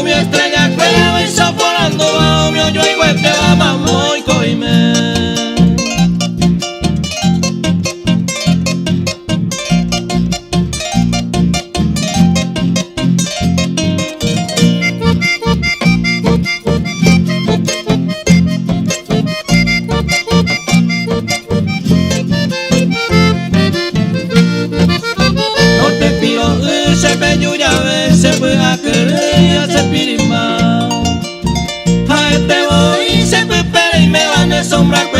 Mi estrella clava y soporando bajo mi hoyo y huete va mamó y coime. No te pido ese bello llave, se puede querer se pirima. A este voy se puede y me van a asombrar.